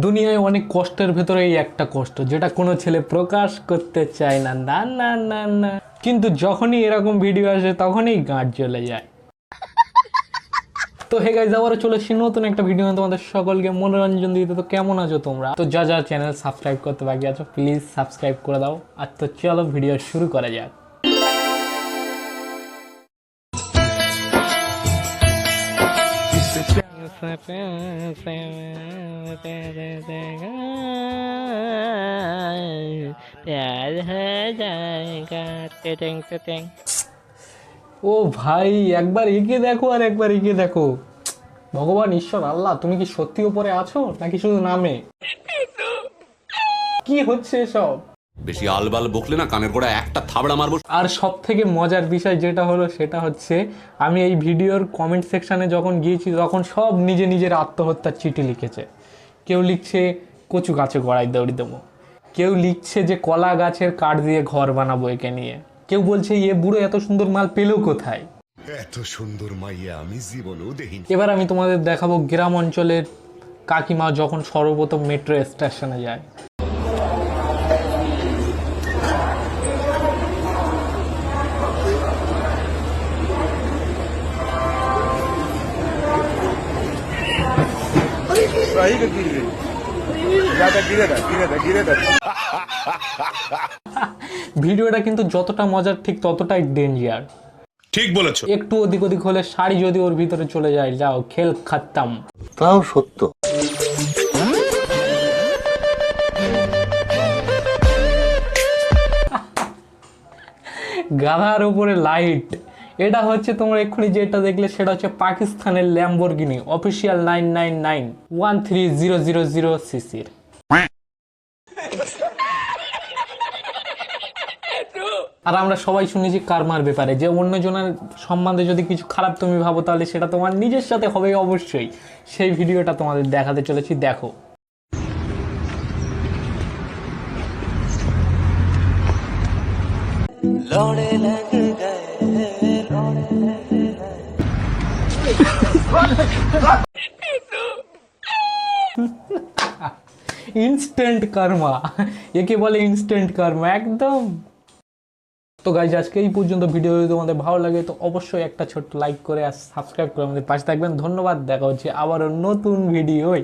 দুনিয়ায় অনেক কষ্টের ভেতরে এই একটা কষ্ট, যেটা কোনো ছেলে প্রকাশ করতে চায় না, না না না না, কিন্তু যখনই এরকম ভিডিও আসে তখনই গাঁট জ্বলে যায়। তো হে গাইস, আবারও চলে এসেছি নতুন একটা ভিডিও, তোমাদের সকলকে মনোরঞ্জন দিতে। তো কেমন আছো তোমরা? তো যা চ্যানেল সাবস্ক্রাইব করতে বাকি আছো প্লিজ সাবস্ক্রাইব করে দাও। আর তো চলো ভিডিও শুরু করা যাক। ও ভাই, একবার এঁকে দেখো আর একবার এঁকে দেখো। ভগবান ঈশ্বর আল্লাহ, তুমি কি সত্যি উপরে আছো নাকি শুধু নামে? কি হচ্ছে সব? বেশি আলবাল বকলে না কানের গোড়া একটা থাবড়া মারবো। আর সব থেকে মজার বিষয় যেটা হলো সেটা হচ্ছে, আমি এই ভিডিওর কমেন্ট সেকশানে যখন গিয়েছি তখন সব নিজের আত্মহত্যার চিঠি লিখেছে। কেউ লিখছে কচু গাছে গড়াই দৌড়ি দেবো, কেউ লিখছে যে কলা গাছের কাঠ দিয়ে ঘর বানাবো একে নিয়ে, কেউ বলছে এ বুড়ো এত সুন্দর মাল পেলো কোথায়। এত সুন্দর মাইয়া আমি জীবনেও দেখিনি। এবার আমি তোমাদের দেখাবো গ্রাম অঞ্চলের কাকিমা যখন সর্বপ্রথম মেট্রো স্টেশনে যায়। ভিডিওটা কিন্তু যতটা মজার ঠিক ততটাই ডেঞ্জার। ঠিক বলেছো। একটু ওদিক ওদিক হলে শাড়ি যদি ওর ভিতরে চলে যায়, যাও খেল খাত্তাম। তাও সত্য। গাধার উপরে লাইট, এটা হচ্ছে তোমরা এক্ষুনি যেটা দেখলে সেটা হচ্ছে পাকিস্তানের ল্যাম্বরগিনি অফিসিয়াল 999-13000 সিসির। আর আমরা সবাই শুনেছি কার্মার ব্যাপারে, যে অন্যজনের সম্বন্ধে যদি কিছু খারাপ তুমি ভাবো তাহলে সেটা তোমার নিজের সাথে হবে অবশ্যই। সেই ভিডিওটা তোমাদের দেখাতে চলেছি, দেখো। ইনস্ট্যান্ট কার্মা, একে বলে ইনস্ট্যান্ট কার্মা একদম। তো গাইজ, আজকে এই পর্যন্ত। ভিডিও যদি তোমাদের ভালো লাগে তো অবশ্যই একটা ছোট্ট লাইক করে আর সাবস্ক্রাইব করে আমাদের পাশে থাকবেন। ধন্যবাদ, দেখা হচ্ছে আবারও নতুন ভিডিওয়।